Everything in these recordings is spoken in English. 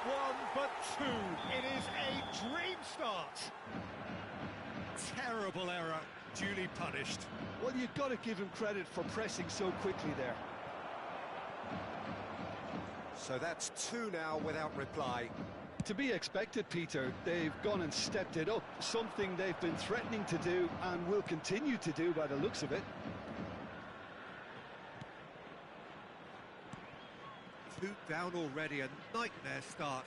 one, but two. It is a dream start. Terrible error, duly punished. Well, you've got to give him credit for pressing so quickly there. So that's two now without reply. To be expected, Peter. They've gone and stepped it up, something they've been threatening to do and will continue to do by the looks of it. Two down already, a nightmare start.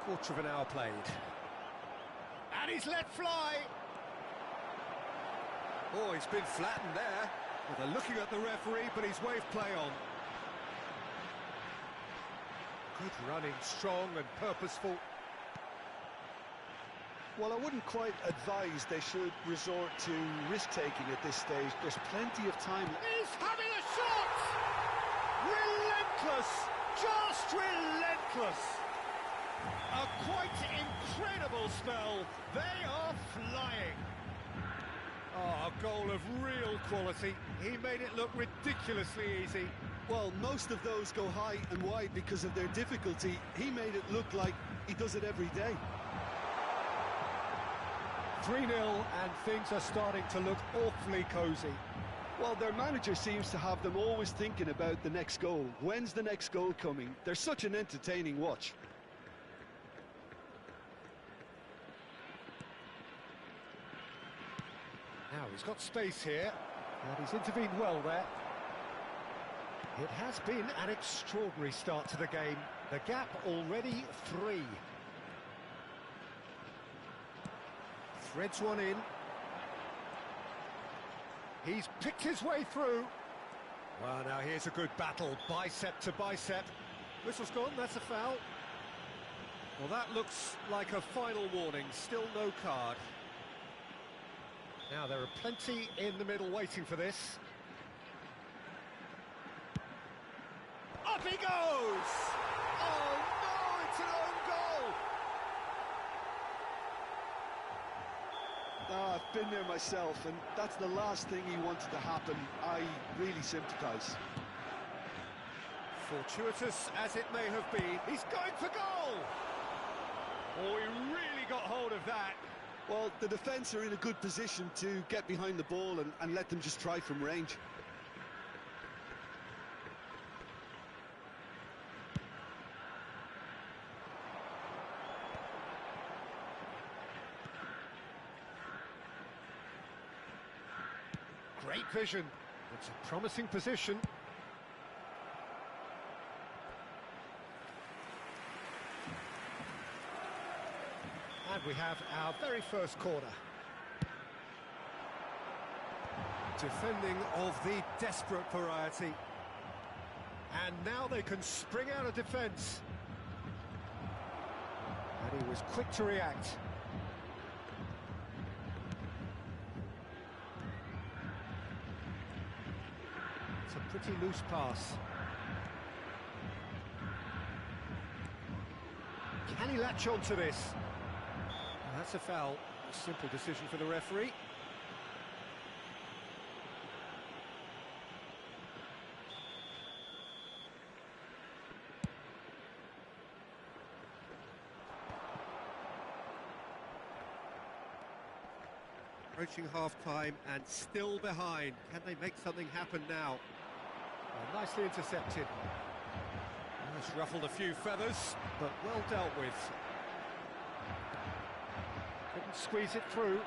Quarter of an hour played. And he's let fly! Oh, he's been flattened there. Well, they're looking at the referee, but he's waved play on. Good running, strong and purposeful. Well, I wouldn't quite advise they should resort to risk-taking at this stage. There's plenty of time. He's having a shot! Relentless! Just relentless! A quite incredible spell. They are flying. Oh, a goal of real quality. He made it look ridiculously easy. Well, most of those go high and wide because of their difficulty. He made it look like he does it every day. 3-0 and things are starting to look awfully cosy. Well, their manager seems to have them always thinking about the next goal. When's the next goal coming? They're such an entertaining watch. Now he's got space here, and he's intervened well there. It has been an extraordinary start to the game. The gap already 3. Threads one in. He's picked his way through. Well, now here's a good battle, bicep to bicep. Whistle's gone, that's a foul. Well, that looks like a final warning, still no card. Now, there are plenty in the middle waiting for this. Up he goes! Oh, no, it's an own goal! Oh, I've been there myself, and that's the last thing he wanted to happen. I really sympathise. Fortuitous as it may have been, he's going for goal! Oh, he really got hold of that. Well, the defence are in a good position to get behind the ball and let them just try from range. Great vision. It's a promising position. And we have our very first corner. Defending of the desperate variety. And now they can spring out of defence. And he was quick to react. It's a pretty loose pass. Can he latch on to this? That's a foul. A simple decision for the referee. Approaching half-time and still behind. Can they make something happen now? Well, nicely intercepted. It's ruffled a few feathers, but well dealt with. Couldn't squeeze it through.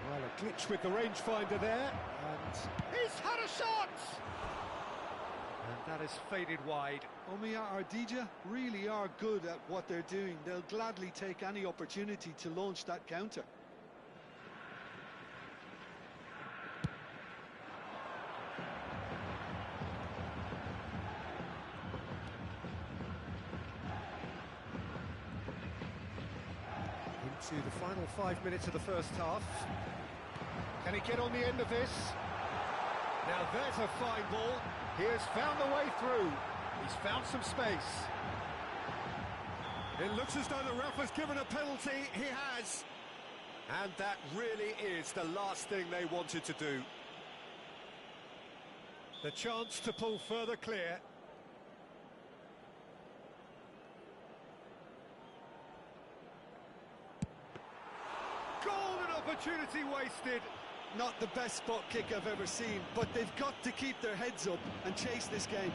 Well, a glitch with the rangefinder there, and he's had a shot! And that has faded wide. Omiya Ardija really are good at what they're doing. They'll gladly take any opportunity to launch that counter. To the final 5 minutes of the first half. Can he get on the end of this? Now there's a fine ball. He has found the way through. He's found some space. It looks as though the ref has given a penalty. He has. And that really is the last thing they wanted to do. The chance to pull further clear. Golden opportunity wasted. Not the best spot kick I've ever seen, but they've got to keep their heads up and chase this game.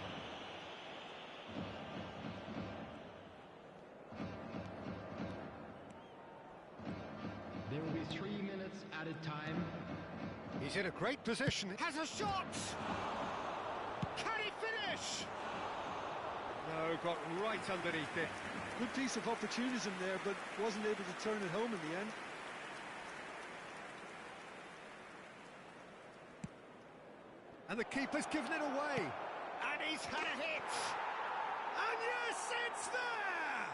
There will be 3 minutes added time. He's in a great position. Has a shot! Can he finish? No, got right underneath it. Good piece of opportunism there, but wasn't able to turn it home in the end. And the keeper's given it away. And he's had a hit. And yes, it's there!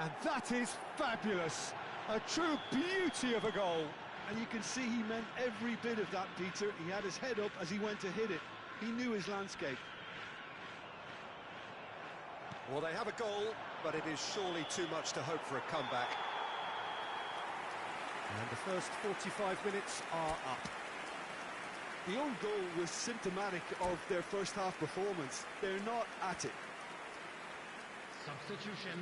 And that is fabulous. A true beauty of a goal. And you can see he meant every bit of that, Peter. He had his head up as he went to hit it. He knew his landscape. Well, they have a goal, but it is surely too much to hope for a comeback. And the first 45 minutes are up. The own goal was symptomatic of their first half performance. They're not at it. Substitution.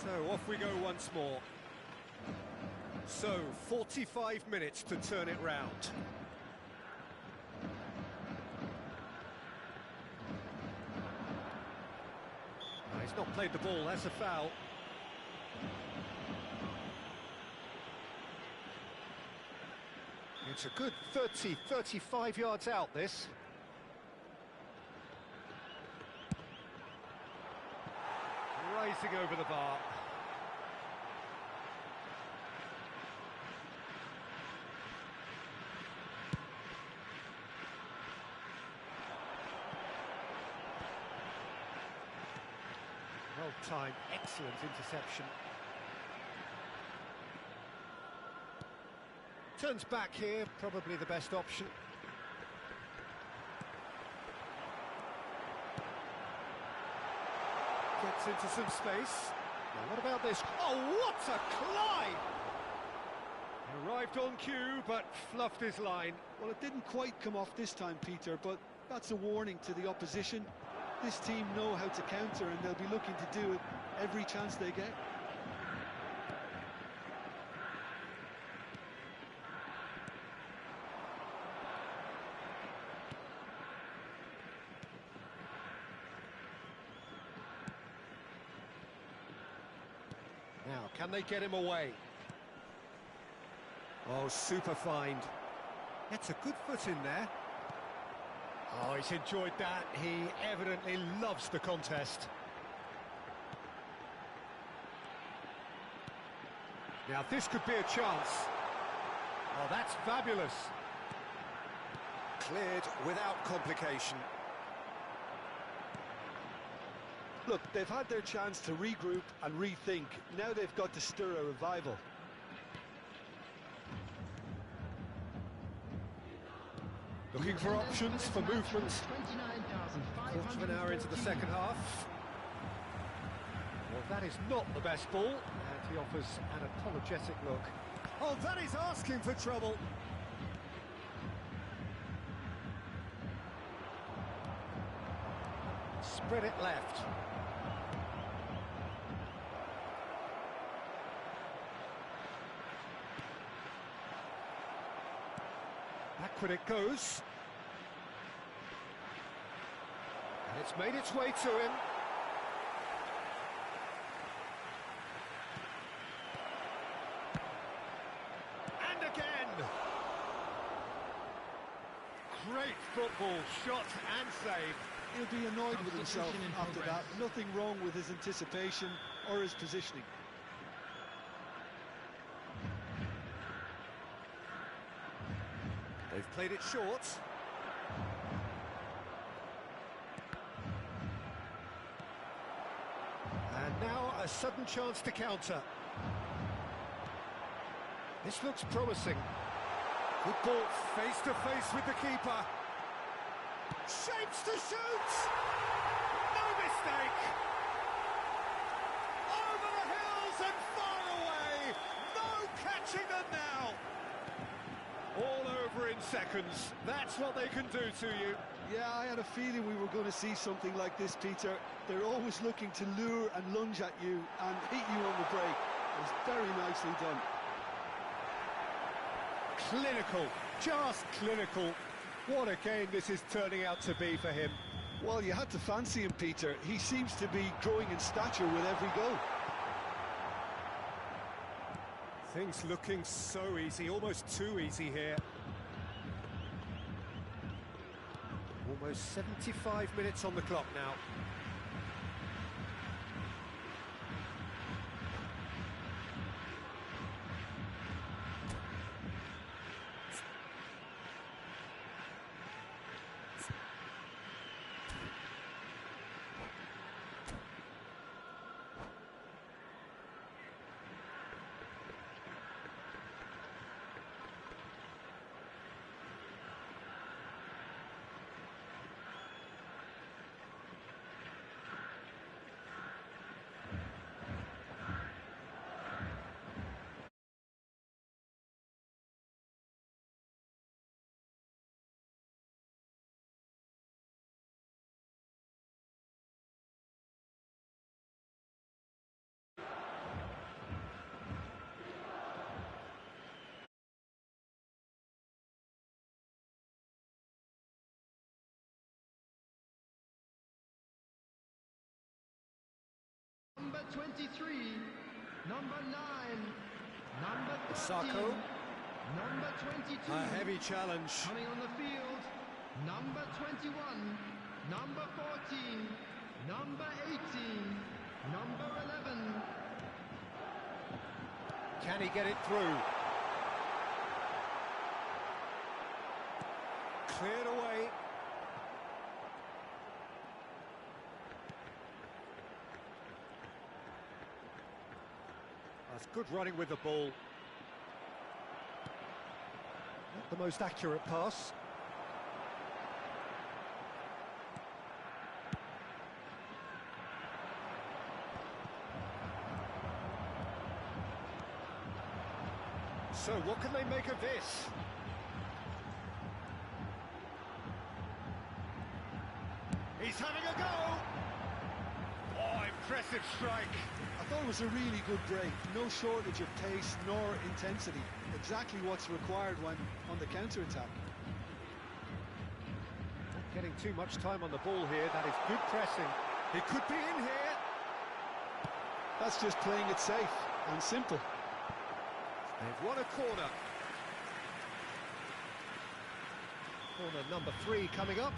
So off we go once more. So 45 minutes to turn it round. He's not played the ball, that's a foul. It's a good 35 yards out, this. Rising over the bar. Well-timed, excellent interception. Turns back here, probably the best option. Gets into some space. Now what about this? Oh, what a climb! Arrived on cue, but fluffed his line. Well, it didn't quite come off this time, Peter, but that's a warning to the opposition. This team know how to counter, and they'll be looking to do it every chance they get. Now, can they get him away? Oh, super find. That's a good foot in there. Oh, he's enjoyed that. He evidently loves the contest. Now, this could be a chance. Oh, that's fabulous. Cleared without complication. Look, they've had their chance to regroup and rethink. Now they've got to stir a revival. Looking for options, for movement. Quarter of an hour into the second half. Well, that is not the best ball, and he offers an apologetic look. Oh, that is asking for trouble. Spread it left. Backward it goes. And it's made its way to him. And again. Great football, shot and save. He'll be annoyed with himself after that. Nothing wrong with his anticipation or his positioning. They've played it short. And now a sudden chance to counter. This looks promising. Good ball face to face with the keeper. Shapes to shoot! No mistake! catching them now. All over in seconds. That's what they can do to you. Yeah, I had a feeling we were going to see something like this, Peter. They're always looking to lure and lunge at you and hit you on the break. It was very nicely done. Clinical, just clinical. What a game this is turning out to be for him. Well, you had to fancy him, Peter. He seems to be growing in stature with every goal. Things looking so easy, almost too easy here. Almost 75 minutes on the clock now. Number 23, number 9, number 13, Sako. number 22. A heavy challenge. Coming on the field, number 21, number 14, number 18, number 11. Can he get it through? Cleared away. That's good running with the ball. Not the most accurate pass. So what can they make of this? He's having a go. Oh, impressive strike. I thought it was a really good break. No shortage of pace nor intensity. Exactly what's required when on the counter-attack. Not getting too much time on the ball here. That is good pressing. He could be in here. That's just playing it safe and simple. They've won a corner. Corner number 3 coming up.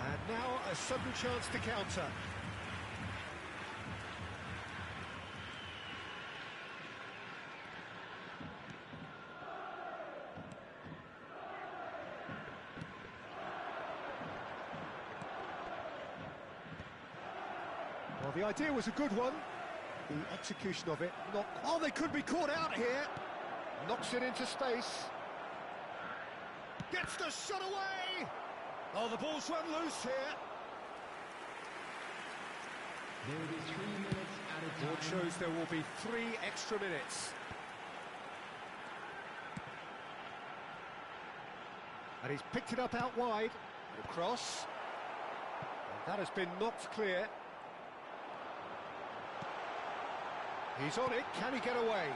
And now a sudden chance to counter. Well, the idea was a good one. The execution of it, not... Oh, they could be caught out here. Knocks it into space. Gets the shot away. Oh, the ball's run loose here. There will be 3 minutes at a Board time. shows there will be 3 extra minutes. And he's picked it up out wide. Across. And that has been knocked clear. He's on it. Can he get away?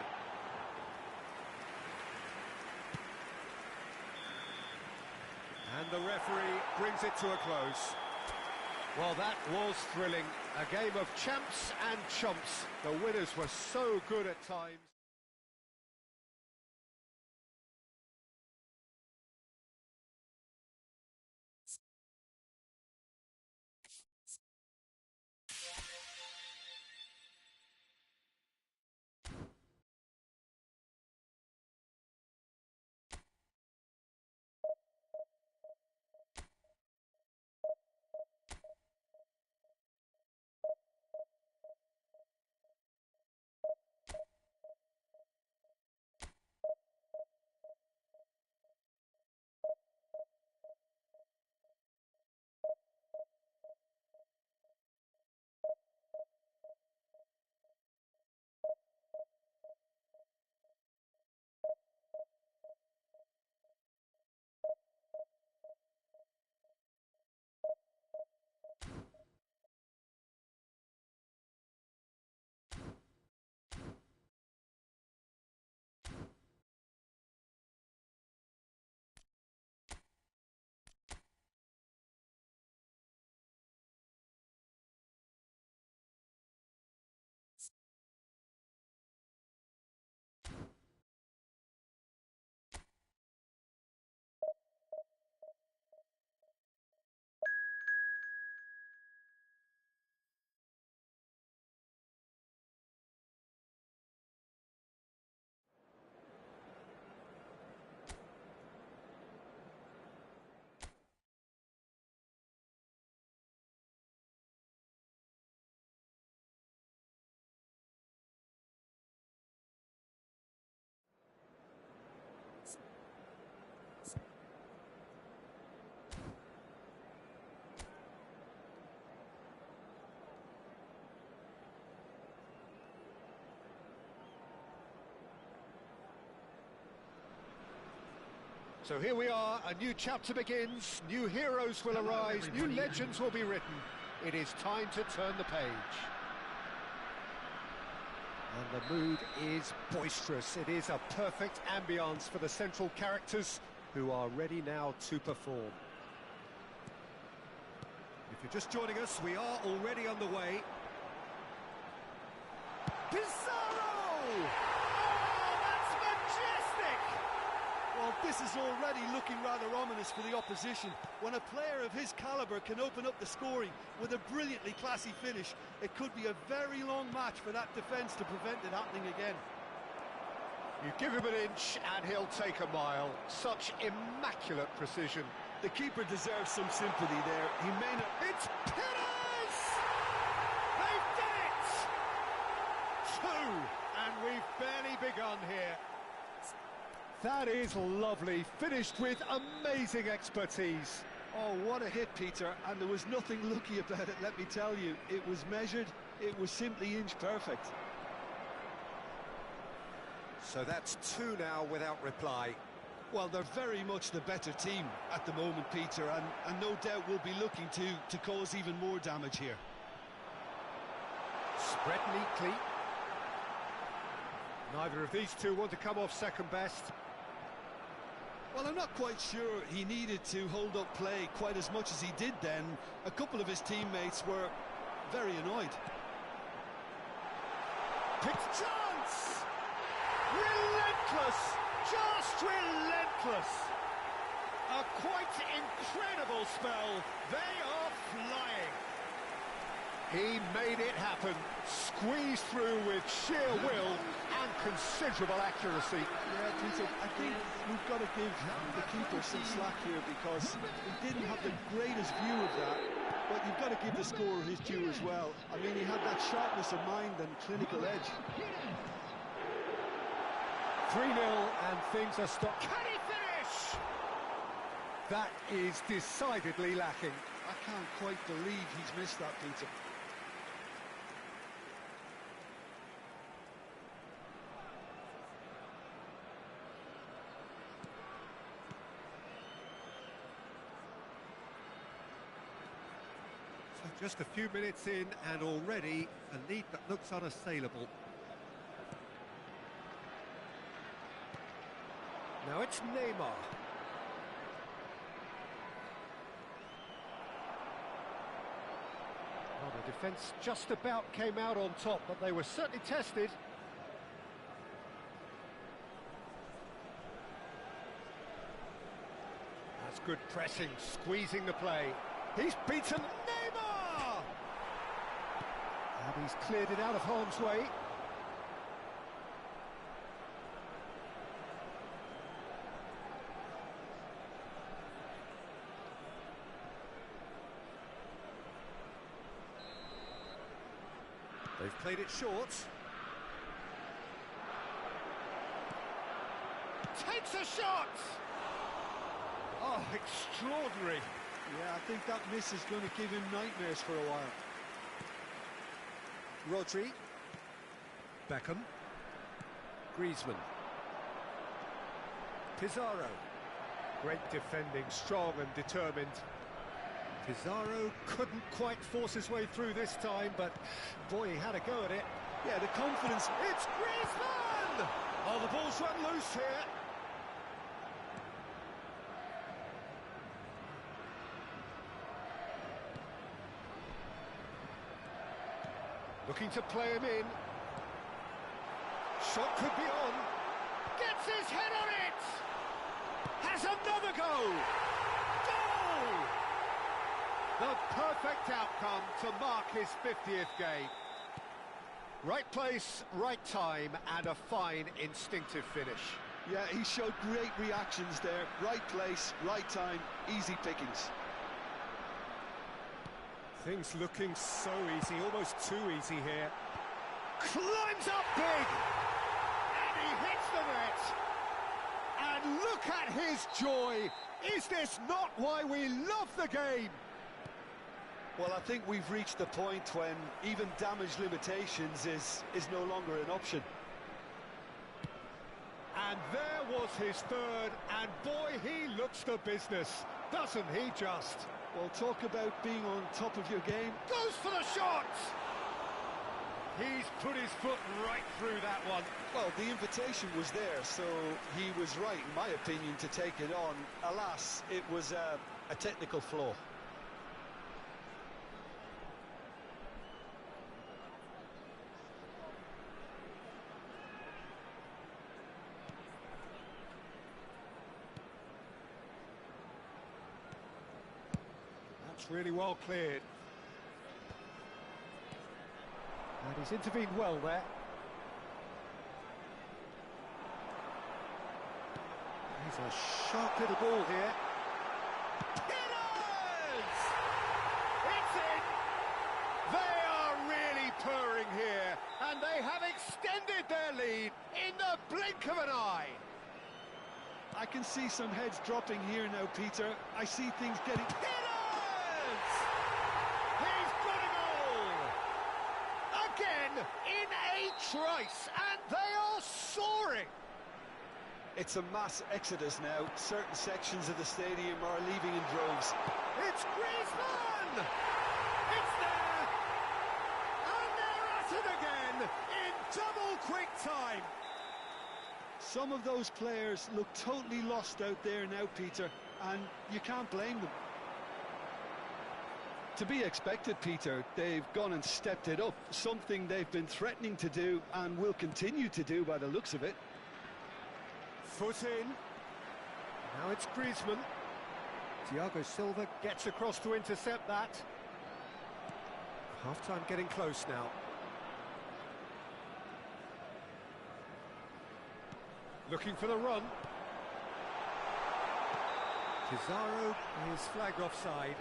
And the referee brings it to a close. Well, that was thrilling. A game of champs and chumps. The winners were so good at times. So here we are, a new chapter begins, new heroes will arise, new legends will be written. It is time to turn the page. And the mood is boisterous. It is a perfect ambience for the central characters who are ready now to perform. If you're just joining us, we are already underway. Pizarro! Oh, that's majestic! Well, this is already looking rather ominous for the opposition. When a player of his calibre can open up the scoring with a brilliantly classy finish, it could be a very long match for that defence to prevent it happening again. You give him an inch and he'll take a mile. Such immaculate precision. The keeper deserves some sympathy there. He may not... It's Pillars! They've done it! Two, and we've barely begun here. That is lovely, finished with amazing expertise. Oh, what a hit, Peter, and there was nothing lucky about it, let me tell you. It was measured, it was simply inch perfect. So that's two now without reply. Well, they're very much the better team at the moment, Peter, and no doubt will be looking to cause even more damage here. Spread neatly. Neither of these two want to come off second best. Well, I'm not quite sure he needed to hold up play quite as much as he did then. A couple of his teammates were very annoyed. Picked chance! Relentless! Just relentless! A quite incredible spell. They are flying. He made it happen, squeezed through with sheer will and considerable accuracy. Yeah, Peter, I think we've got to give the keeper some slack here because he didn't have the greatest view of that, but you've got to give the scorer his due as well. I mean, he had that sharpness of mind and clinical edge. 3-0 and things are stopped. Can he finish? That is decidedly lacking. I can't quite believe he's missed that, Peter. So just a few minutes in and already a lead that looks unassailable. Now it's Neymar. Well, the defence just about came out on top, but they were certainly tested. That's good pressing, squeezing the play. He's beaten Neymar! And he's cleared it out of harm's way. They've played it short. Takes a shot! Oh, extraordinary. Yeah, I think that miss is going to give him nightmares for a while. Rodri. Beckham. Griezmann. Pizarro. Great defending, strong and determined. Pizarro couldn't quite force his way through this time, but boy, he had a go at it. Yeah, the confidence. It's Griezmann! Oh, the ball's run loose here. Looking to play him in. Shot could be on. Gets his head on it! Has another go! Goal! The perfect outcome to mark his 50th game. Right place, right time, and a fine instinctive finish. Yeah, he showed great reactions there. Right place, right time, easy pickings. Things looking so easy, almost too easy here. Climbs up big! And he hits the net! And look at his joy! Is this not why we love the game? Well, I think we've reached the point when even damage limitations is no longer an option. And there was his third, and boy, he looks the business, doesn't he just? Well, talk about being on top of your game. Goes for the shot! He's put his foot right through that one. Well, the invitation was there, so he was right, in my opinion, to take it on. Alas, it was a technical flaw. That's really well cleared. And he's intervened well there. He's a sharp little ball here. It is! It's in! They are really purring here, and they have extended their lead in the blink of an eye. I can see some heads dropping here now, Peter. I see things getting... It is! He's got a goal! Again, in a trice, and they are soaring! It's a mass exodus now. Certain sections of the stadium are leaving in droves. It's Griezmann! It's there! And they're at it again in double quick time! Some of those players look totally lost out there now, Peter, and you can't blame them. To be expected, Peter, they've gone and stepped it up, something they've been threatening to do and will continue to do by the looks of it. Foot in. Now it's Griezmann. Thiago Silva gets across to intercept that. Half-time getting close now. Looking for the run. Pizarro is flagged offside.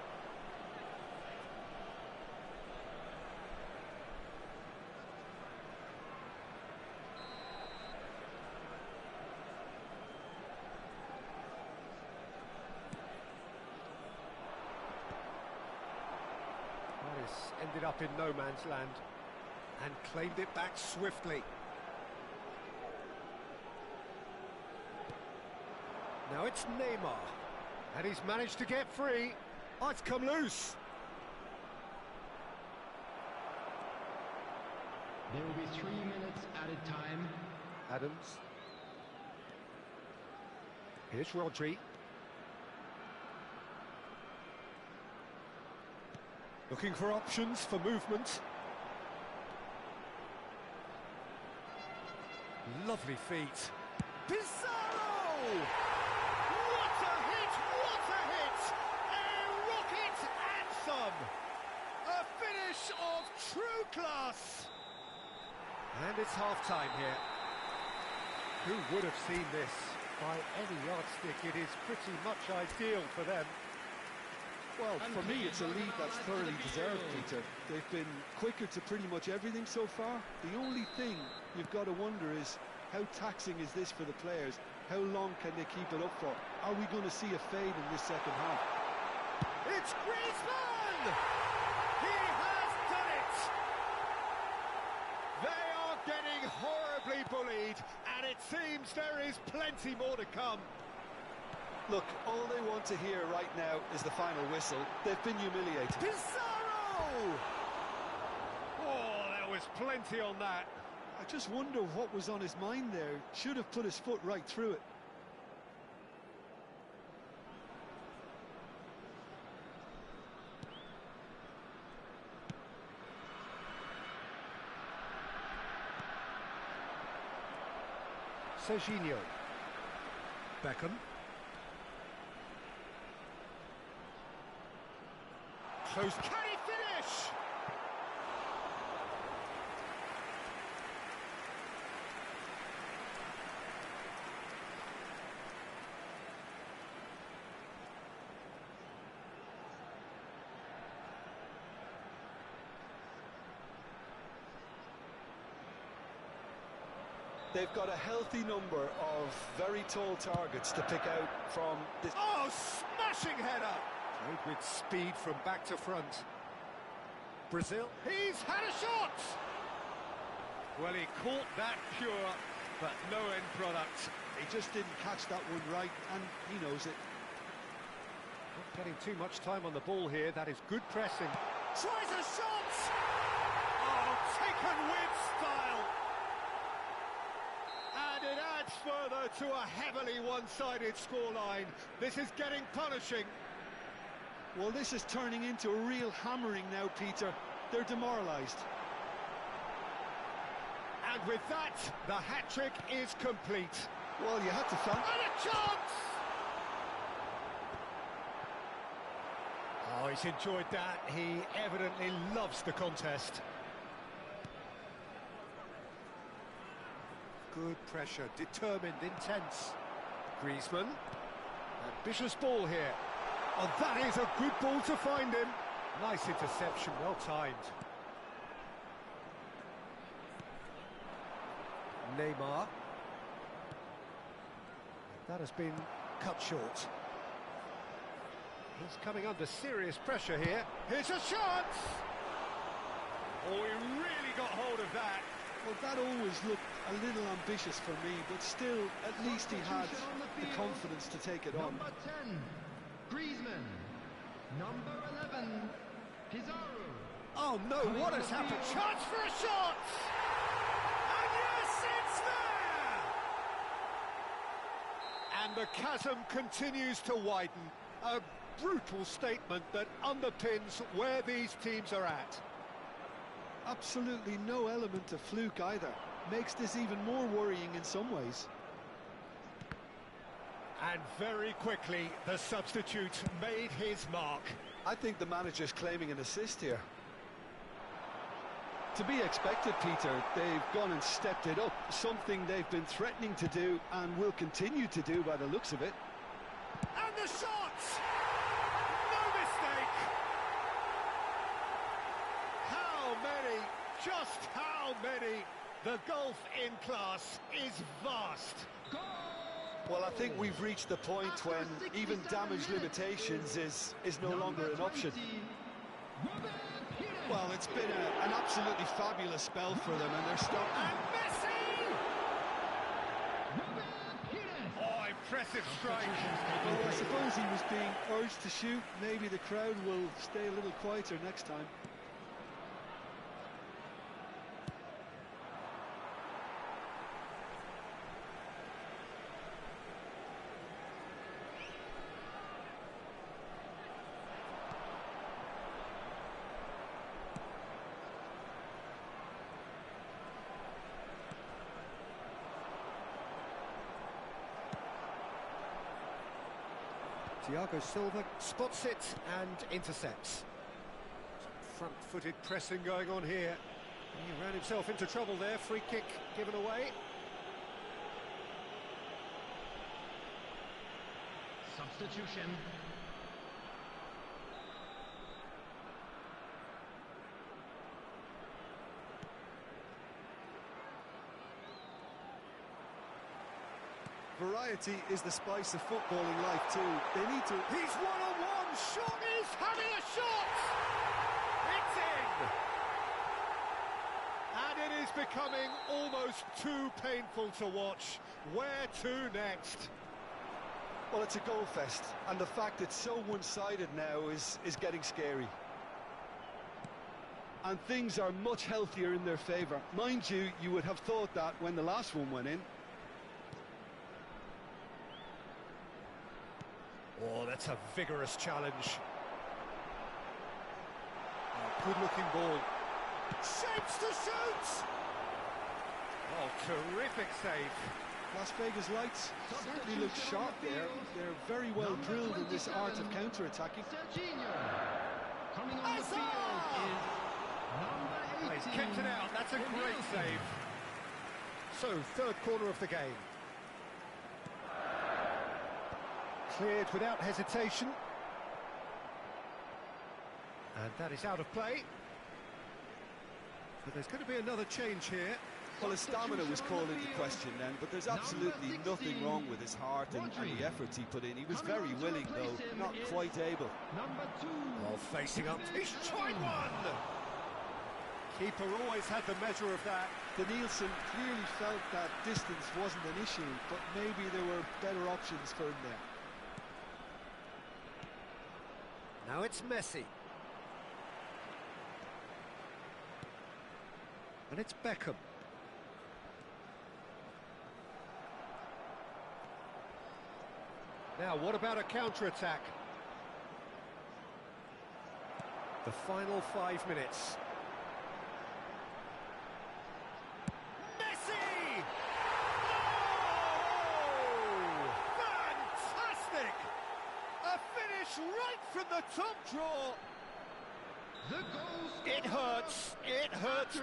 Ended up in no man's land and claimed it back swiftly. Now it's Neymar, and he's managed to get free. Oh, it's come loose. There will be 3 minutes added time. Adams. Here's Rodri. Looking for options for movement. Lovely feet. Pizarro! What a hit! What a hit! A rocket anthem! A finish of true class! And it's half-time here. Who would have seen this? By any yardstick, it is pretty much ideal for them. Well, for me, it's a lead that's thoroughly deserved, Peter. They've been quicker to pretty much everything so far. The only thing you've got to wonder is, how taxing is this for the players? How long can they keep it up for? Are we going to see a fade in this second half? It's Griezmann! He has done it! They are getting horribly bullied, and it seems there is plenty more to come. Look, all they want to hear right now is the final whistle. They've been humiliated. Pizarro! Oh, there was plenty on that. I just wonder what was on his mind there. Should have put his foot right through it. Serginho. Beckham. Close. Can he finish? They've got a healthy number of very tall targets to pick out from this. Oh, smashing header! Played with speed from back to front. Brazil. He's had a shot! Well, he caught that pure, but no end product. He just didn't catch that one right, and he knows it. Not getting too much time on the ball here. That is good pressing. Tries a shot! Oh, taken with style! And it adds further to a heavily one-sided scoreline. This is getting punishing. Well, this is turning into a real hammering now, Peter. They're demoralised. And with that, the hat-trick is complete. Well, you had to thank... And a chance! Oh, he's enjoyed that. He evidently loves the contest. Good pressure, determined, intense. Griezmann. Ambitious ball here. Oh, that is a good ball to find him. Nice interception, well timed. Neymar. That has been cut short. He's coming under serious pressure here. Here's a chance! Oh, he really got hold of that. Well, that always looked a little ambitious for me, but still, at least he had the confidence to take it on. Number 10, Griezmann. Number 11, Pizarro. Oh no, what has happened? Chance for a shot! And yes, it's there! And the chasm continues to widen. A brutal statement that underpins where these teams are at. Absolutely no element of fluke either. Makes this even more worrying in some ways. And very quickly, the substitute made his mark. I think the manager's claiming an assist here. To be expected, Peter. They've gone and stepped it up. Something they've been threatening to do and will continue to do by the looks of it. And the shot! No mistake! How many, just how many? The gulf in class is vast. Well, I think we've reached the point when even damage limitations is no longer an option. Well, it's been an absolutely fabulous spell for them, and they're starting... And Messi! Oh, impressive strike. Well, I suppose he was being urged to shoot. Maybe the crowd will stay a little quieter next time. Thiago Silva spots it and intercepts. Front-footed pressing going on here. He ran himself into trouble there. Free kick given away. Substitution. Variety is the spice of footballing life too. They need to... He's one-on-one. Shot is having a shot. It's in. And it is becoming almost too painful to watch. Where to next? Well, it's a goal fest, and the fact it's so one-sided now is getting scary. And things are much healthier in their favour. Mind you, you would have thought that when the last one went in. Oh, that's a vigorous challenge. Oh, good-looking ball. Shapes to shoot! Oh, terrific save. Las Vegas Lights certainly look sharp there. They're very well drilled in this art of counter-attacking. Coming on the field is number 18. He's kept it out. That's a great save. So, third corner of the game. Cleared without hesitation. And that is out of play. But there's going to be another change here. Well, his stamina was called into question then, but there's absolutely nothing wrong with his heart and the efforts he put in. He was very willing, though, not quite able. Number 2. Oh, facing up. He's tried one! Keeper always had the measure of that. Danielson clearly felt that distance wasn't an issue, but maybe there were better options for him there. Now it's Messi. And it's Beckham. Now, what about a counter-attack? The final 5 minutes. Messi! Oh! Fantastic! A finish right from the top draw. The goal It hurts,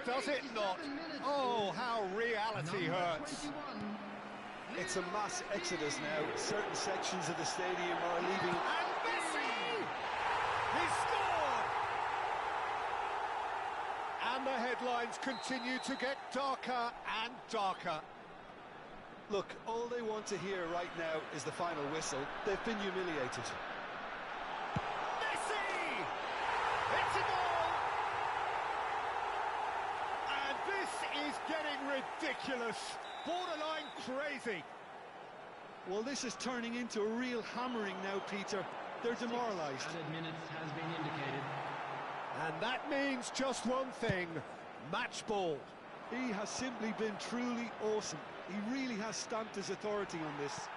does it not? Oh, how reality hurts. It's a mass exodus now. Certain sections of the stadium are leaving. And Messi! He scored! And the headlines continue to get darker and darker. Look, all they want to hear right now is the final whistle. They've been humiliated. Messi! It's a goal! And this is getting ridiculous. Borderline crazy. Well, this is turning into a real hammering now, Peter. They're demoralised. Added minutes has been indicated. And that means just one thing, match ball. He has simply been truly awesome. He really has stamped his authority on this.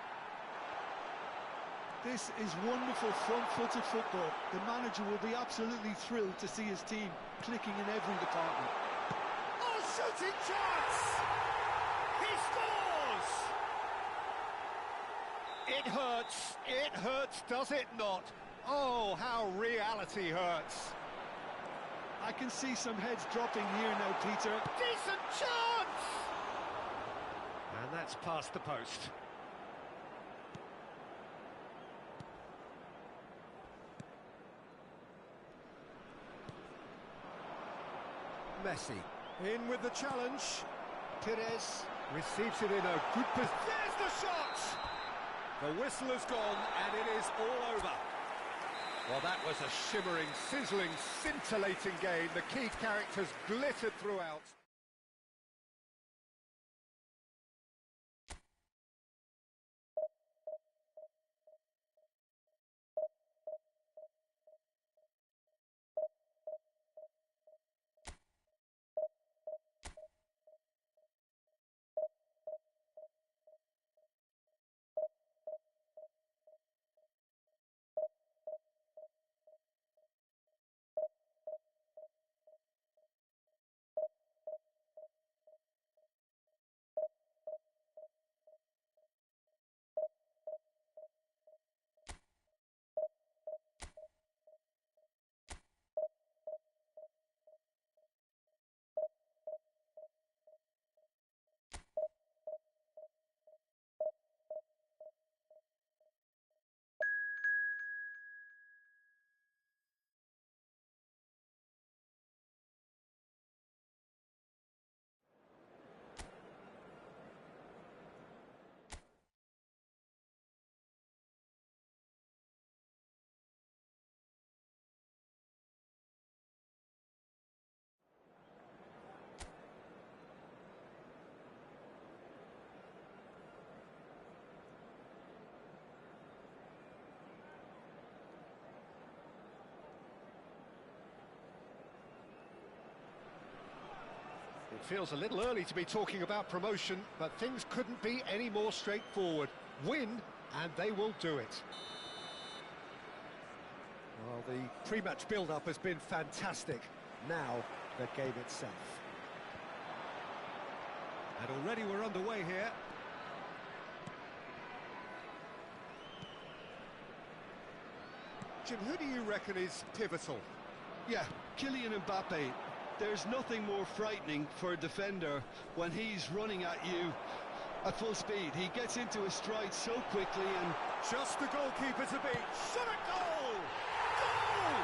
This is wonderful front-footed football. The manager will be absolutely thrilled to see his team clicking in every department. Oh, shooting chance! He scores! It hurts, does it not? Oh, how reality hurts. I can see some heads dropping here now, Peter. Decent chance! And that's past the post. Messi in with the challenge. Perez receives it in a good position. There's the shot! The whistle has gone and it is all over. Well, that was a shimmering, sizzling, scintillating game. The key characters glittered throughout. It feels a little early to be talking about promotion, but things couldn't be any more straightforward. Win, and they will do it. Well, the pre-match build-up has been fantastic. Now, the game itself. And already we're underway here. Jim, who do you reckon is pivotal? Yeah, Kylian Mbappe. There's nothing more frightening for a defender when he's running at you at full speed. He gets into his stride so quickly and... Just the goalkeeper to beat. Shot a goal! Goal!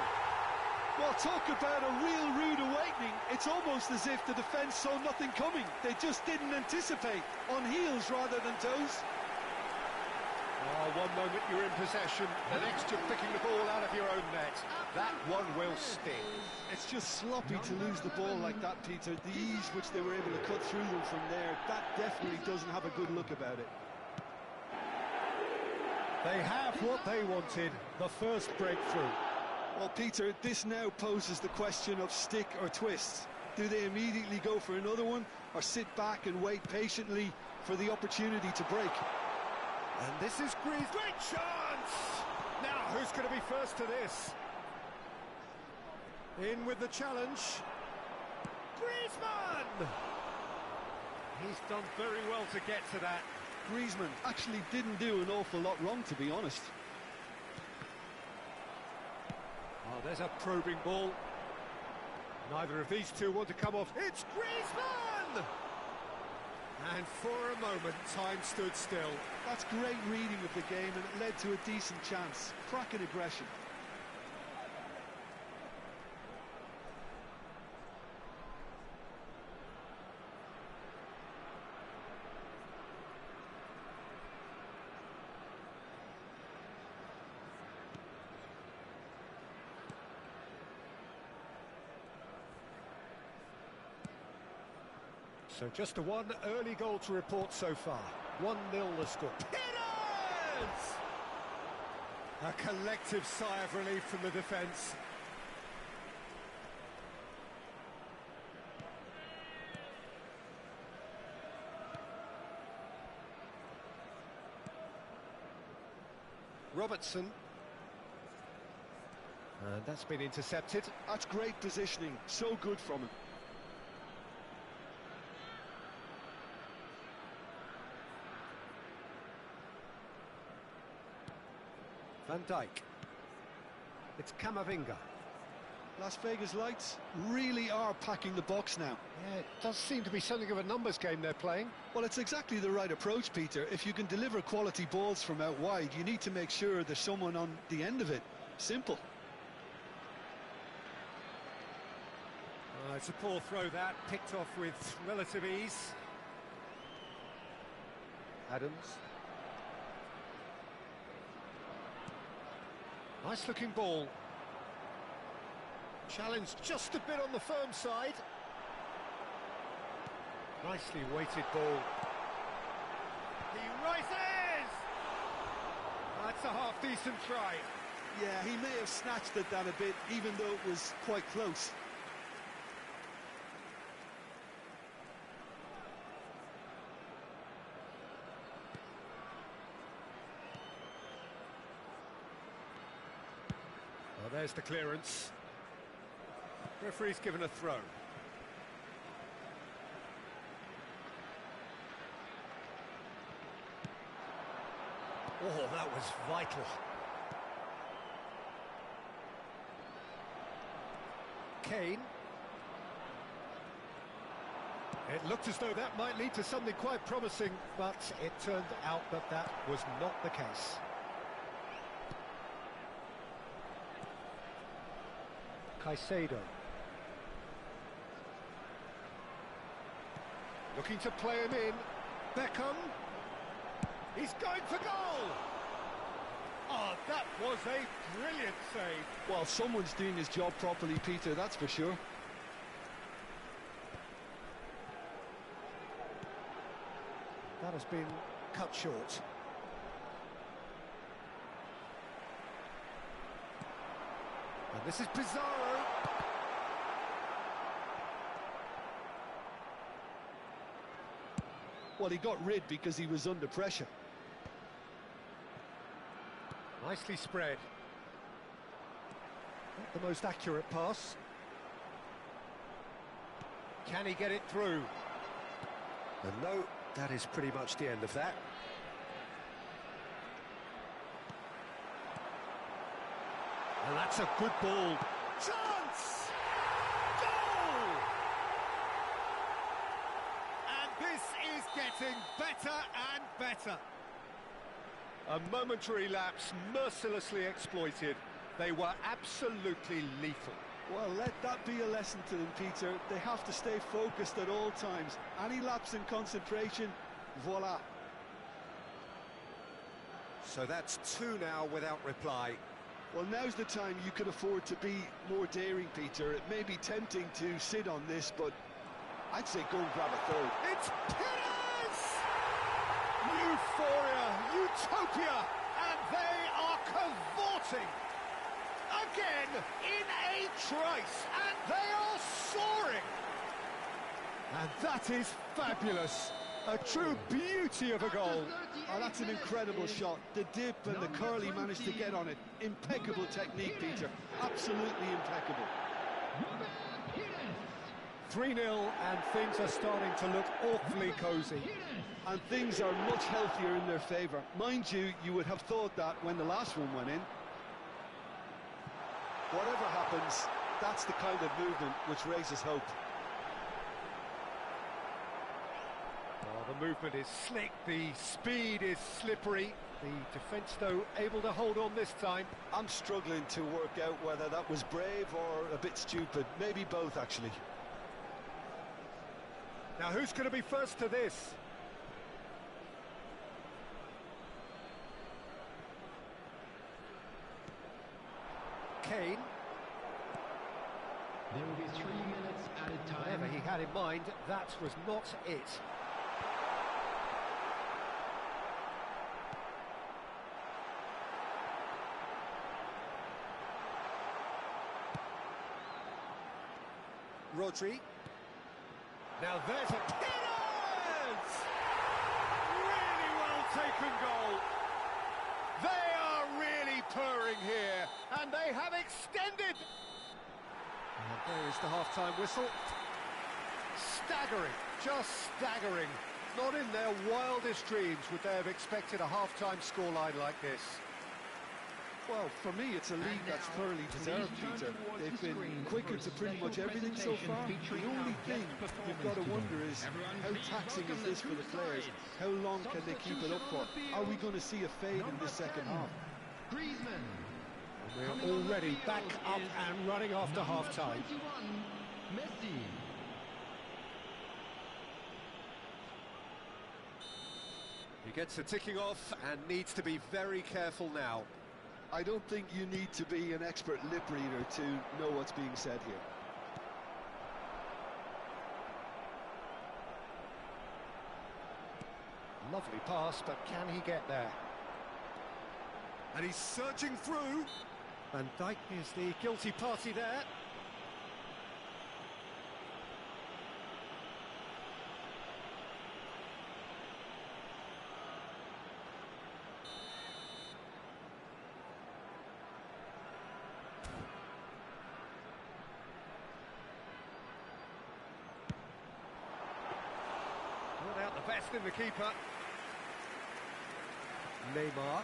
Well, talk about a real rude awakening. It's almost as if the defence saw nothing coming. They just didn't anticipate, on heels rather than toes. Oh, one moment you're in possession, the next you're picking the ball out of your own net. That one will sting. It's just sloppy to lose the ball like that, Peter. The ease which they were able to cut through them from there, that definitely doesn't have a good look about it. They have what they wanted, the first breakthrough. Well, Peter, this now poses the question of stick or twist. Do they immediately go for another one, or sit back and wait patiently for the opportunity to break? And this is Greece. Great chance! Now, who's going to be first to this? In with the challenge. Griezmann! He's done very well to get to that. Griezmann actually didn't do an awful lot wrong, to be honest. Oh, there's a probing ball. Neither of these two want to come off. It's Griezmann! And for a moment, time stood still. That's great reading of the game, and it led to a decent chance. Cracking aggression. So just one early goal to report so far. 1-0 the score. It is! A collective sigh of relief from the defence. Robertson. And that's been intercepted. That's great positioning. So good from him. Van Dijk. It's Camavinga. Las Vegas Lights really are packing the box now. Yeah, it does seem to be something of a numbers game they're playing. Well, it's exactly the right approach, Peter. If you can deliver quality balls from out wide, you need to make sure there's someone on the end of it. Simple. It's a poor throw that, picked off with relative ease. Adams. Nice looking ball. Challenge just a bit on the firm side. Nicely weighted ball. He rises! That's a half-decent try. Yeah, he may have snatched at that a bit, even though it was quite close. Well, there's the clearance. Referee's given a throw. Oh, that was vital. Kane. It looked as though that might lead to something quite promising, but it turned out that that was not the case. Caicedo. Looking to play him in. Beckham. He's going for goal! Oh, that was a brilliant save. Well, someone's doing his job properly, Peter, that's for sure. That has been cut short. And this is Pizarro. Well, he got rid because he was under pressure. Nicely spread. Not the most accurate pass. Can he get it through? And no, that is pretty much the end of that. And that's a good ball. Chance! Goal! And this is getting better and better. A momentary lapse mercilessly exploited. They were absolutely lethal. Well, let that be a lesson to them, Peter. They have to stay focused at all times. Any lapse in concentration, voila. So that's two now without reply. Well, now's the time you could afford to be more daring, Peter. It may be tempting to sit on this, but I'd say go and grab a third. It's Pires! Euphoria, utopia, and they are cavorting again in a trice, and they are soaring. And that is fabulous. A true beauty of a goal. Oh, that's an incredible shot. The dip and the curl he managed to get on it. Impeccable technique, Peter. Absolutely impeccable. 3-0, and things are starting to look awfully cosy. And things are much healthier in their favour. Mind you, you would have thought that when the last one went in. Whatever happens, that's the kind of movement which raises hope. Oh, the movement is slick, the speed is slippery. The defence, though, able to hold on this time. I'm struggling to work out whether that was brave or a bit stupid. Maybe both, actually. Now, who's going to be first to this? Kane. There will be 3 minutes added time. Whatever he had in mind, that was not it. Rodri. Now there's a Pires! Really well taken goal. They are really purring here, and they have extended. And there is the half-time whistle. Staggering, just staggering. Not in their wildest dreams would they have expected a half-time scoreline like this. Well, for me, it's a league that's thoroughly deserved, Peter. They've been quicker to pretty much everything so far. The only thing you've got to wonder is how taxing is this for the players? How long can they keep it up for? Are we going to see a fade in this second half? Griezmann. We're already back up and running after half-time. Messi. He gets the ticking off and needs to be very careful now. I don't think you need to be an expert lip reader to know what's being said here. Lovely pass, but can he get there? And he's surging through. Van Dijk is the guilty party there. Brought out the best in the keeper. Neymar.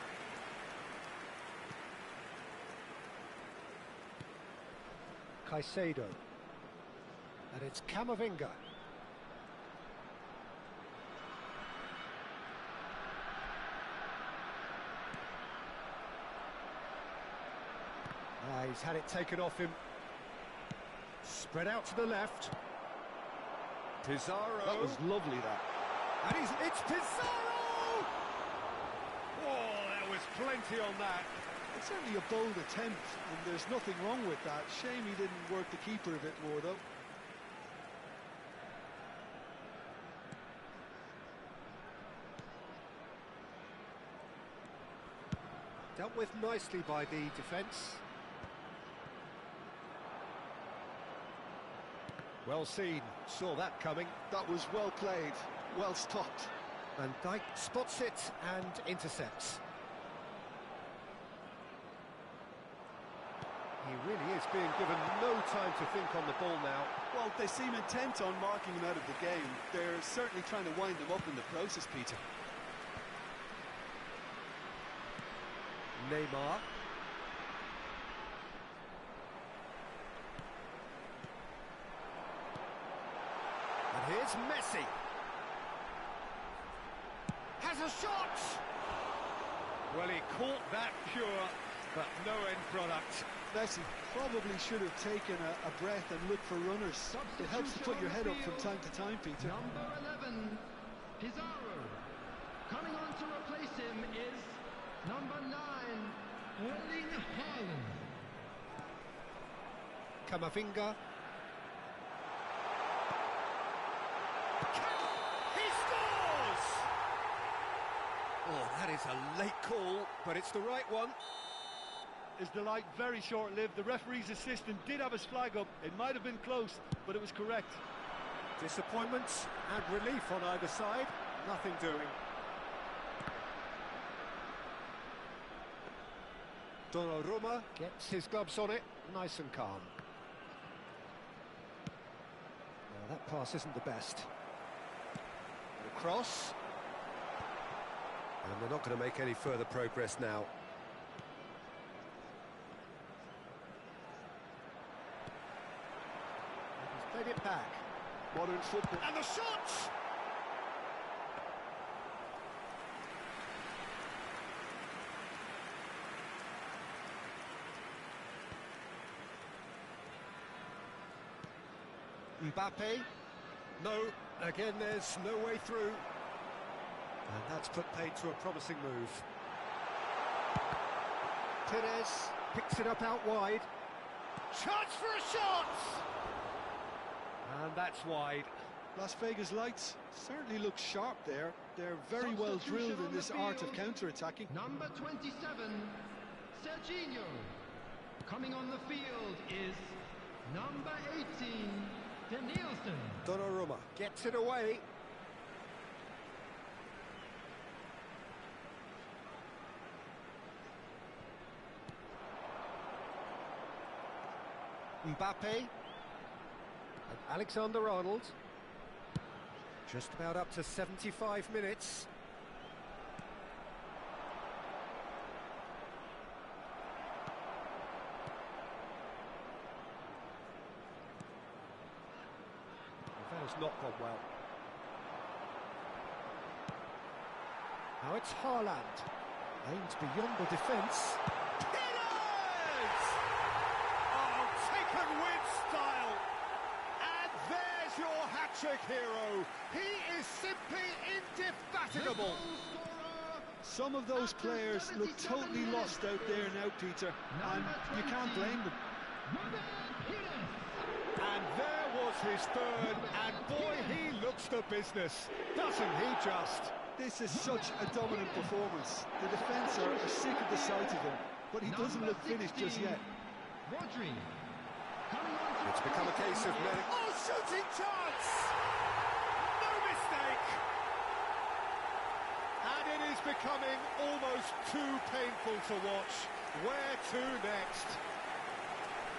Caicedo. And it's Camavinga. He's had it taken off him. Spread out to the left. Pizarro. That was lovely, that. And it's Pizarro! Oh, there was plenty on that. It's certainly a bold attempt, and there's nothing wrong with that. Shame he didn't work the keeper a bit more, though. Dealt with nicely by the defence. Well seen, saw that coming. That was well played, well stopped. Van Dijk spots it and intercepts. He really is being given no time to think on the ball now. Well, they seem intent on marking him out of the game. They're certainly trying to wind him up in the process, Peter. Neymar. And here's Messi. Has a shot! Well, he caught that pure, but no end product. Messi probably should have taken a breath and looked for runners. It helps to put your head up from time to time, Peter. Number 11, Pizarro. Coming on to replace him is Number 9, Erling Haaland. Kamavinga. He scores! Oh, that is a late call, but it's the right one. His delight very short-lived. The referee's assistant did have his flag up. It might have been close, but it was correct. Disappointment and relief on either side. Nothing doing. Donnarumma gets his gloves on it, nice and calm. Now that pass isn't the best. And a cross. And they're not going to make any further progress now. He's played it back. Modern football. And the shot! Mbappe. No, again there's no way through. And that's put paid to a promising move. Perez picks it up out wide. Chance for a shot! And that's wide. Las Vegas Lights certainly look sharp there. They're very well drilled in this art of counter-attacking. Number 27, Serginho. Coming on the field is number 18, Danielson. Donnarumma gets it away. Mbappe. And Alexander-Arnold. Just about up to 75 minutes. That has not gone well. Now it's Haaland. Aimed beyond the defence. Perez! Oh, taken with style. And there's your hat-trick hero. He is simply indefatigable. Some of those players look totally lost out there now, Peter, and you can't blame them. And there was his third, and boy, he looks the business, doesn't he just? This is such a dominant performance. The defence are sick of the sight of him, but he doesn't look finished just yet. Rodri. It's become a case of men. Oh, shooting chance! No mistake! And it is becoming almost too painful to watch. Where to next?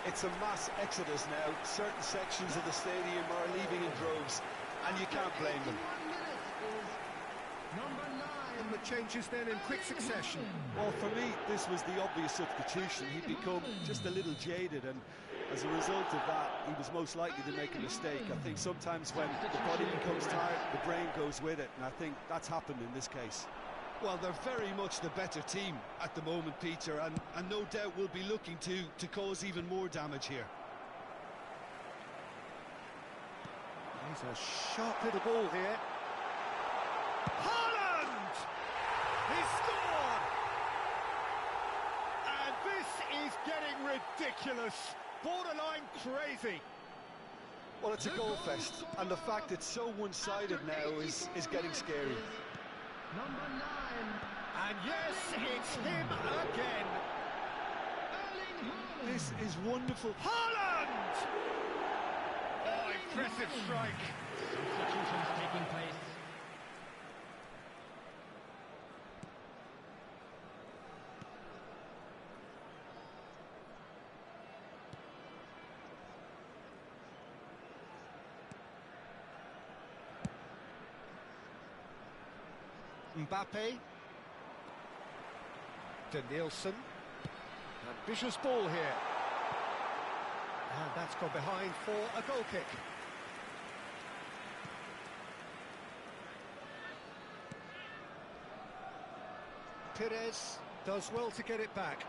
It's a mass exodus now. Certain sections of the stadium are leaving in droves, and you can't blame them. Number 9. And the changes then in quick succession. Well, for me, this was the obvious substitution. He'd become just a little jaded, and as a result of that, he was most likely to make a mistake. I think sometimes when the body becomes tired, the brain goes with it, and I think that's happened in this case. Well, they're very much the better team at the moment, Peter, and no doubt will be looking to cause even more damage here. He's a sharp little ball here. Haaland! He scored! And this is getting ridiculous, borderline crazy. Well, it's a goal fest, and the fact it's so one-sided now is getting scary. Number 9. And yes, it's him again. Erling Haaland. This is wonderful. Haaland! Oh, impressive strike. Substitutions taking place. Mbappe. Danielson. Ambitious ball here. And that's gone behind for a goal kick. Perez does well to get it back.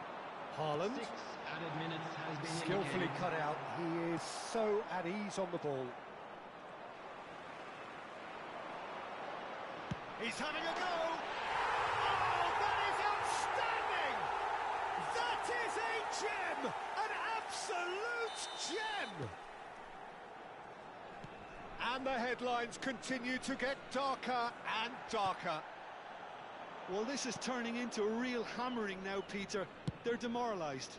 Haaland. 6 added minutes has been Skillfully indicated. cut out. He is so at ease on the ball. He's having a go. Oh, that is It is a gem! An absolute gem! And the headlines continue to get darker and darker. Well, this is turning into a real hammering now, Peter. They're demoralised.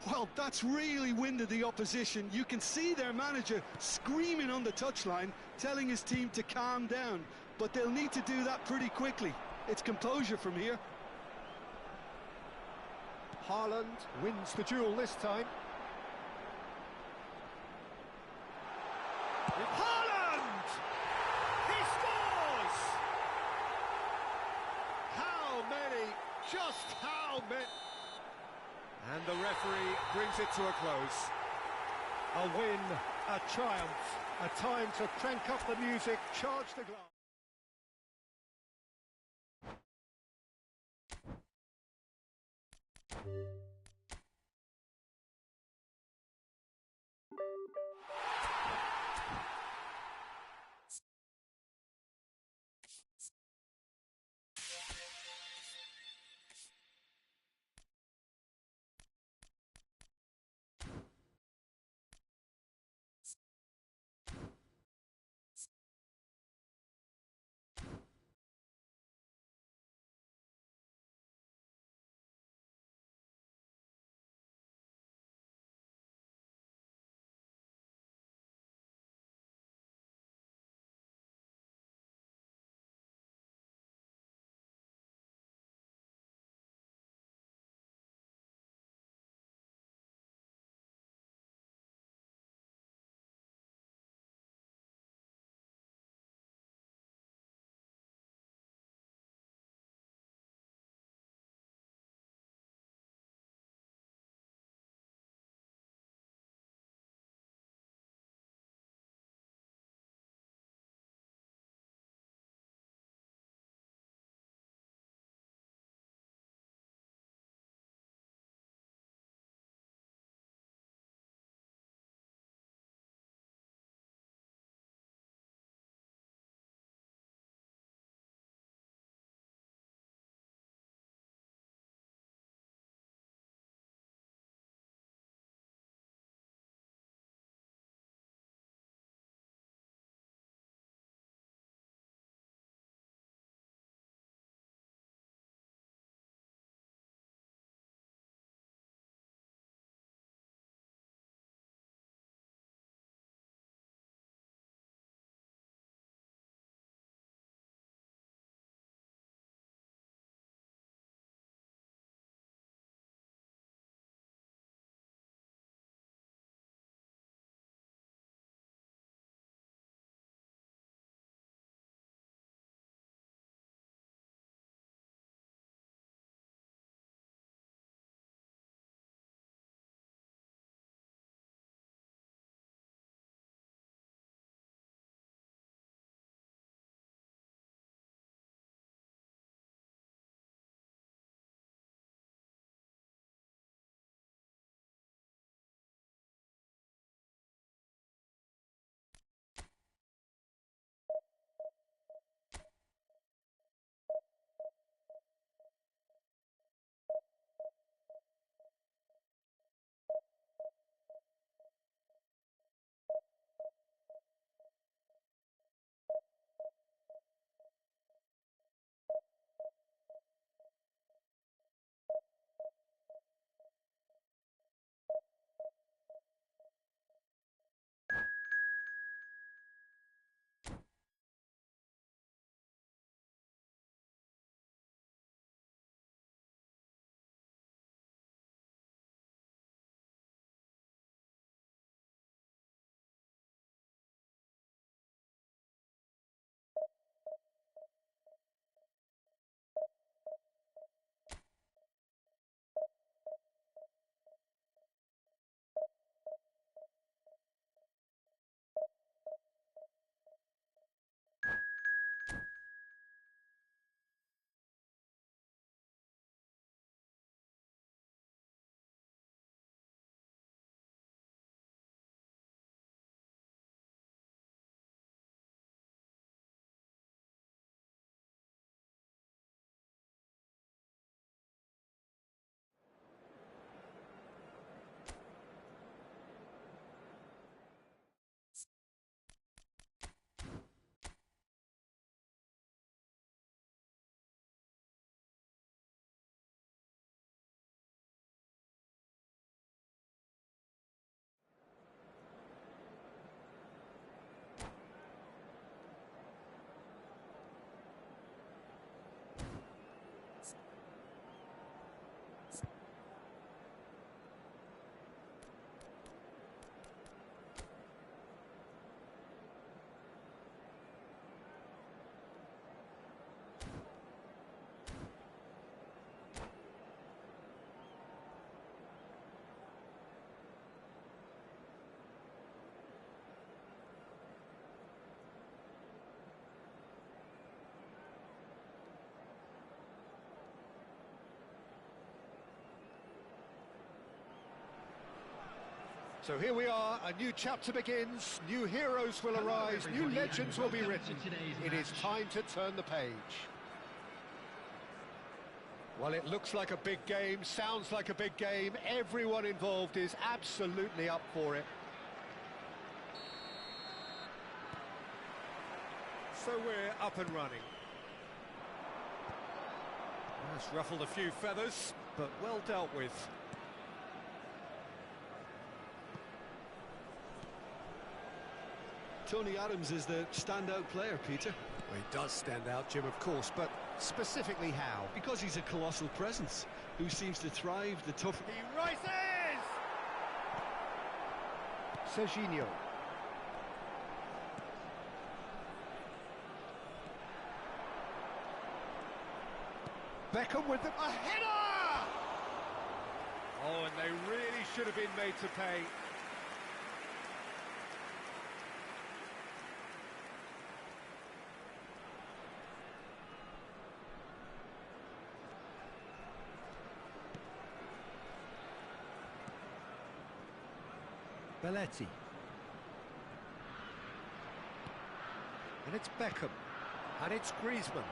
Well, that's really winded the opposition. You can see their manager screaming on the touchline, telling his team to calm down. But they'll need to do that pretty quickly. It's composure from here. Haaland wins the duel this time. Haaland! He scores! How many? Just how many? And the referee brings it to a close. A win, a triumph, a time to crank up the music, charge the glass. So here we are, a new chapter begins, new heroes will arise, new legends will be written. It is time to turn the page. Well, it looks like a big game, sounds like a big game. Everyone involved is absolutely up for it. So we're up and running. That's ruffled a few feathers, but well dealt with. Tony Adams is the standout player, Peter. Well, he does stand out, Jim, of course, but specifically how? Because he's a colossal presence who seems to thrive the tough... He rises! Serginho. Beckham with a header! Oh, and they really should have been made to pay. Belletti. And it's Beckham. And it's Griezmann.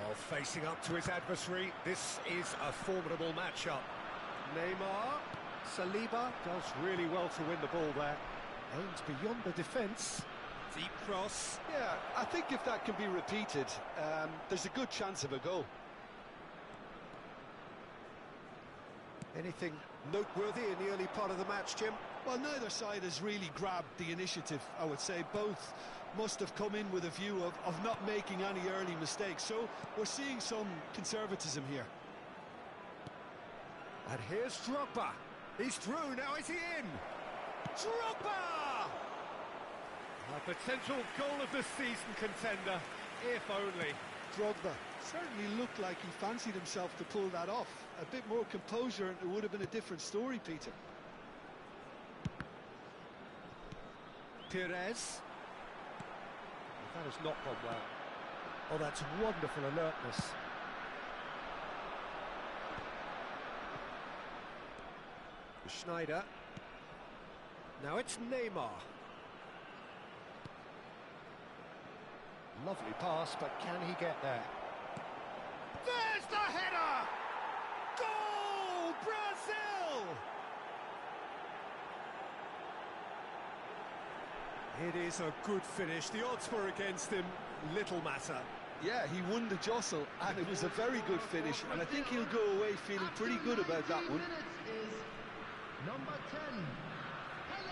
Oh, facing up to his adversary. This is a formidable matchup. Neymar. Saliba does really well to win the ball there. Aims beyond the defence. Deep cross. Yeah, I think if that can be repeated, there's a good chance of a goal. Anything noteworthy in the early part of the match, Jim? Well, neither side has really grabbed the initiative, I would say. Both must have come in with a view of not making any early mistakes. So we're seeing some conservatism here. And here's Drogba. He's through, now is he in? Drogba! A potential goal of the season contender, if only. Drogba certainly looked like he fancied himself to pull that off. A bit more composure and it would have been a different story, Peter. Perez. That has not gone well. Oh, that's wonderful alertness. Schneider. Now it's Neymar. Lovely pass, but can he get there? There's the header! Goal, Brazil! It is a good finish. The odds were against him. Little matter. Yeah, he won the jostle, and it was a very good finish, and I think he'll go away feeling pretty good about that one. Number 10, Pele!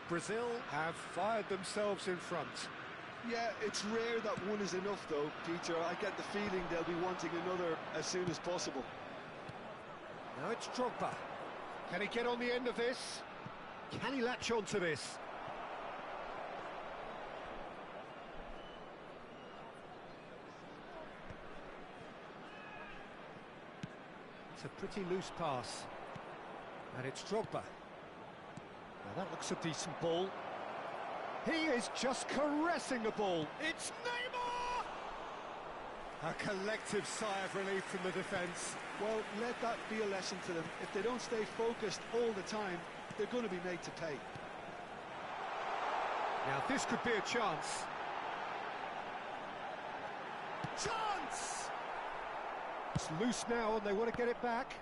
Brazil have fired themselves in front. Yeah, it's rare that one is enough, though, Peter. I get the feeling they'll be wanting another as soon as possible. Now it's Drogba. Can he get on the end of this? Can he latch on to this? It's a pretty loose pass. And it's Drogba. Now that looks a decent ball. He is just caressing the ball. It's Neymar! A collective sigh of relief from the defence. Well, let that be a lesson to them. If they don't stay focused all the time, they're going to be made to pay. Now this could be a chance. Chance! It's loose now and they want to get it back.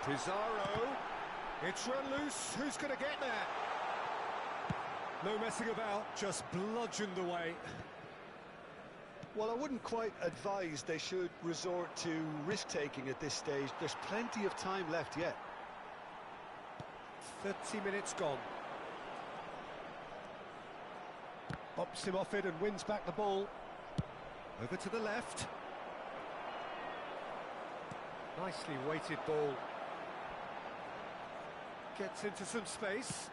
Pizarro. It's run loose. Who's going to get there? No messing about, just bludgeoned away. Well, I wouldn't quite advise they should resort to risk-taking at this stage. There's plenty of time left yet. 30 minutes gone. Bops him off it and wins back the ball. Over to the left. Nicely weighted ball. Gets into some space.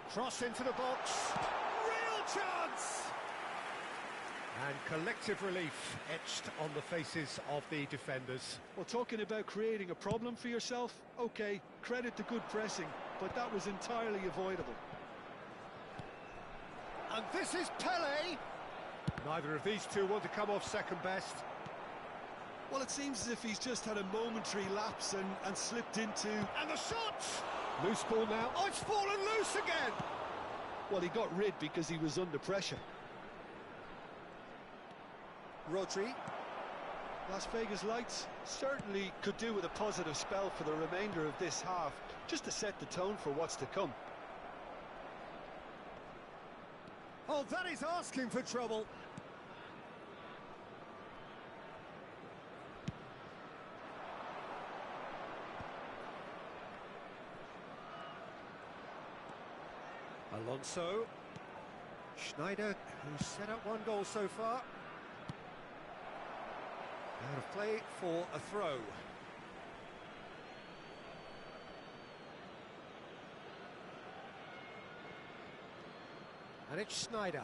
Cross into the box. Real chance! And collective relief etched on the faces of the defenders. Well, talking about creating a problem for yourself, OK, credit to good pressing, but that was entirely avoidable. And this is Pele! Neither of these two want to come off second best. Well, it seems as if he's just had a momentary lapse and slipped into... And the shot! Loose ball now. Oh, it's fallen loose again! Well, he got rid because he was under pressure. Rodri. Las Vegas Lights certainly could do with a positive spell for the remainder of this half, just to set the tone for what's to come. Oh, that is asking for trouble. Alonso. Schneider, who's set up one goal so far. Out of play for a throw. And it's Schneider.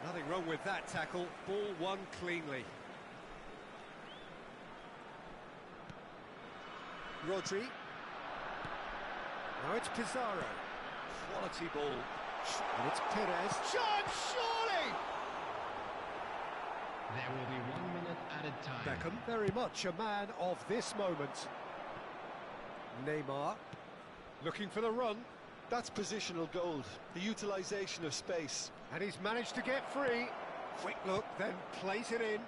Nothing wrong with that tackle. Ball won cleanly. Rodri. Now it's Pizarro. Quality ball. And it's Perez. Chance, surely! There will be 1 minute added time. Beckham, very much a man of this moment. Neymar, looking for the run. That's positional gold, the utilisation of space. And he's managed to get free. Quick look, then plays it in.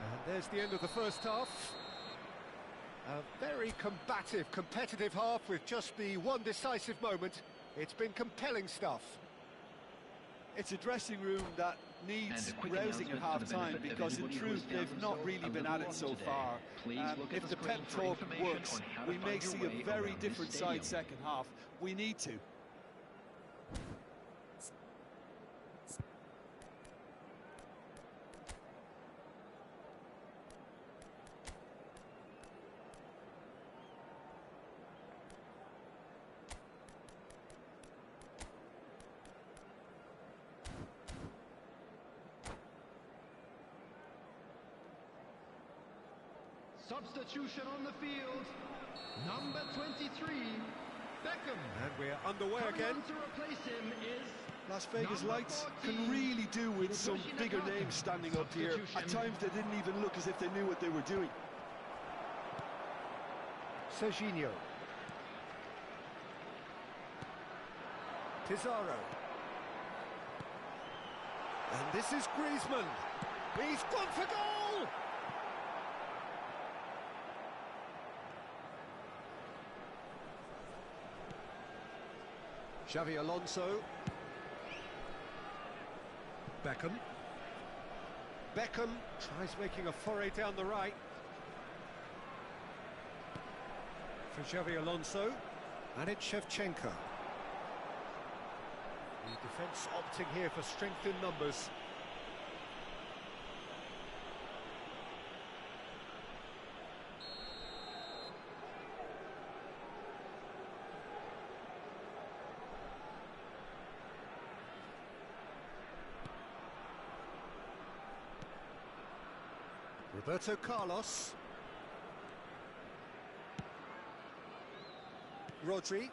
And there's the end of the first half. A very combative, competitive half with just the one decisive moment. It's been compelling stuff. It's a dressing room that needs rousing at half-time because in truth they've not really been at it so far. If the pep talk works, we may see a very different side second half. We need to. Substitution on the field. Number 23, Beckham. And we're underway Coming again. on to replace him is Las Vegas number Lights 14, can really do with some bigger names standing up here. At times they didn't even look as if they knew what they were doing. Serginho. Pizarro. And this is Griezmann. He's gone for goal! Xavi Alonso. Beckham. Beckham tries making a foray down the right. For Xavi Alonso. And it's Shevchenko. The defence opting here for strength in numbers. Roberto Carlos. Rodri.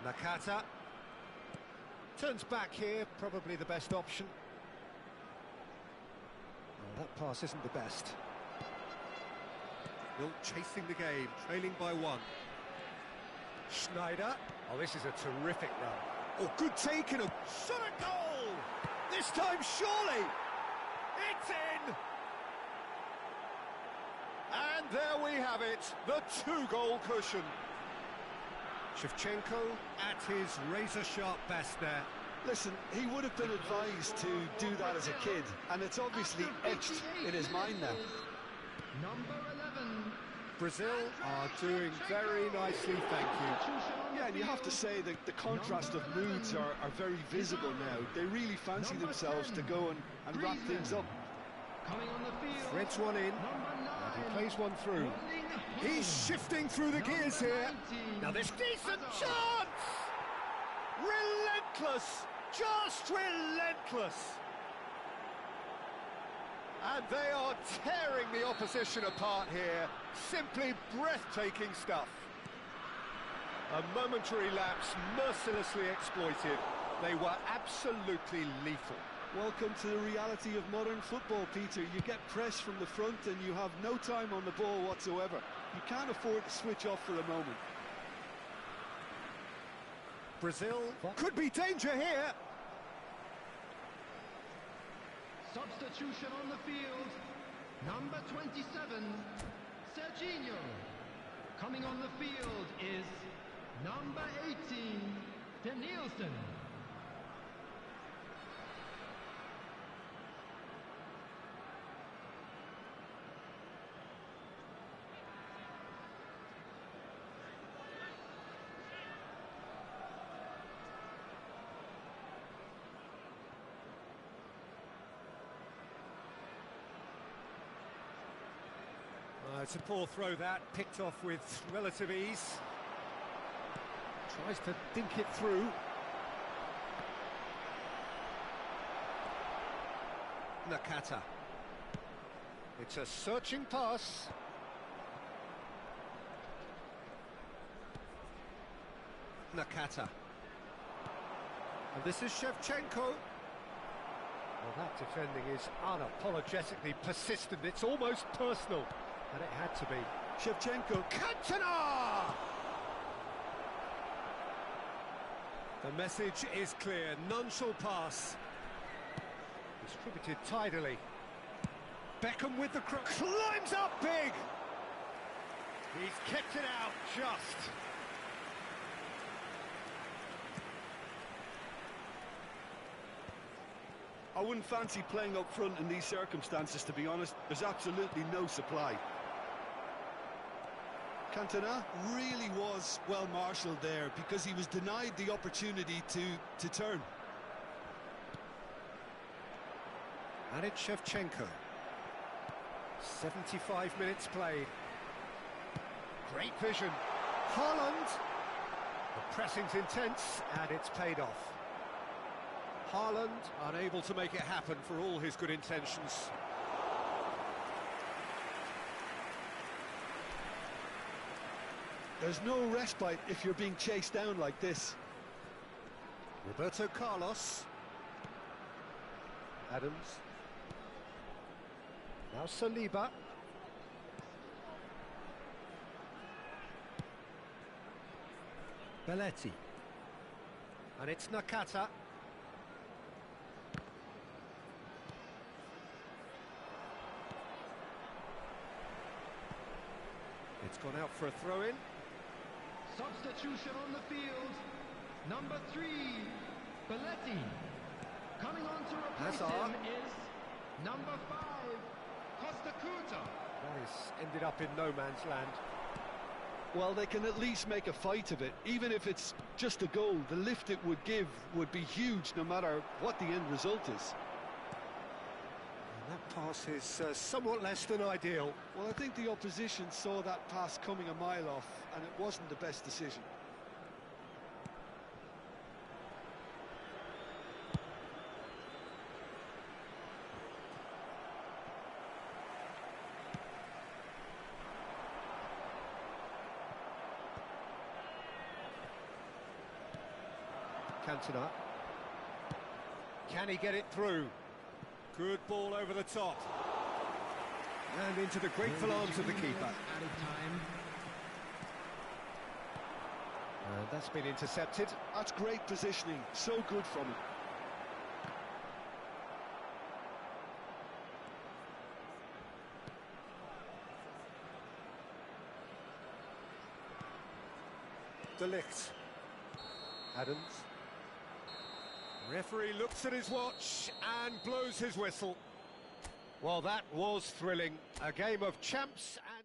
Nakata. Turns back here, probably the best option. Oh, that pass isn't the best. Still chasing the game, trailing by one. Schneider. Oh, this is a terrific run. Oh, good take and a shot at goal! This time, surely! It's in! And there we have it, the two-goal cushion. Shevchenko at his razor-sharp best there. Listen, he would have been advised to do that as a kid, and it's obviously etched in his mind now. number 11. Brazil are doing very nicely, thank you. Yeah, and you have to say that the contrast of moods are very visible now. They really fancy themselves to go and wrap things up. Coming on the field. Threads one in, Number 9. and he plays one through. He's shifting through the gears here. Now this decent chance! Relentless! Just relentless! And they are tearing the opposition apart here. Simply breathtaking stuff. A momentary lapse mercilessly exploited. They were absolutely lethal. Welcome to the reality of modern football, Peter. You get pressed from the front and you have no time on the ball whatsoever. You can't afford to switch off for a moment. Brazil could be danger here. Substitution on the field. Number 27, Serginho. Coming on the field is number 18, Danielson. It's a poor throw that, picked off with relative ease. Tries to dink it through. Nakata. It's a searching pass. Nakata. And this is Shevchenko. Well, that defending is unapologetically persistent. It's almost personal. And it had to be. Shevchenko. Cantona! The message is clear. None shall pass. Distributed tidily. Beckham with the crook. Climbs up big! He's kept it out just. I wouldn't fancy playing up front in these circumstances, to be honest. There's absolutely no supply. Cantona really was well marshalled there because he was denied the opportunity to turn. And it's Shevchenko. 75 minutes played. Great vision. Haaland. The pressing's intense and it's paid off. Haaland unable to make it happen for all his good intentions. There's no respite if you're being chased down like this. Roberto Carlos. Adams. Now Saliba. Belletti. And it's Nakata. It's gone out for a throw-in. Substitution on the field. Number 3, Belletti. Coming on to replace him is number 5, Costa Curta. That has ended up in no man's land. Well, they can at least make a fight of it. Even if it's just a goal, the lift it would give would be huge no matter what the end result is. And that pass is somewhat less than ideal. Well, I think the opposition saw that pass coming a mile off, and it wasn't the best decision. Cantona. Can he get it through? Good ball over the top. And into the grateful arms of the keeper. Added time. And that's been intercepted. That's great positioning. So good from him. De Ligt. Adams. Referee looks at his watch and blows his whistle. Well, that was thrilling. A game of champs and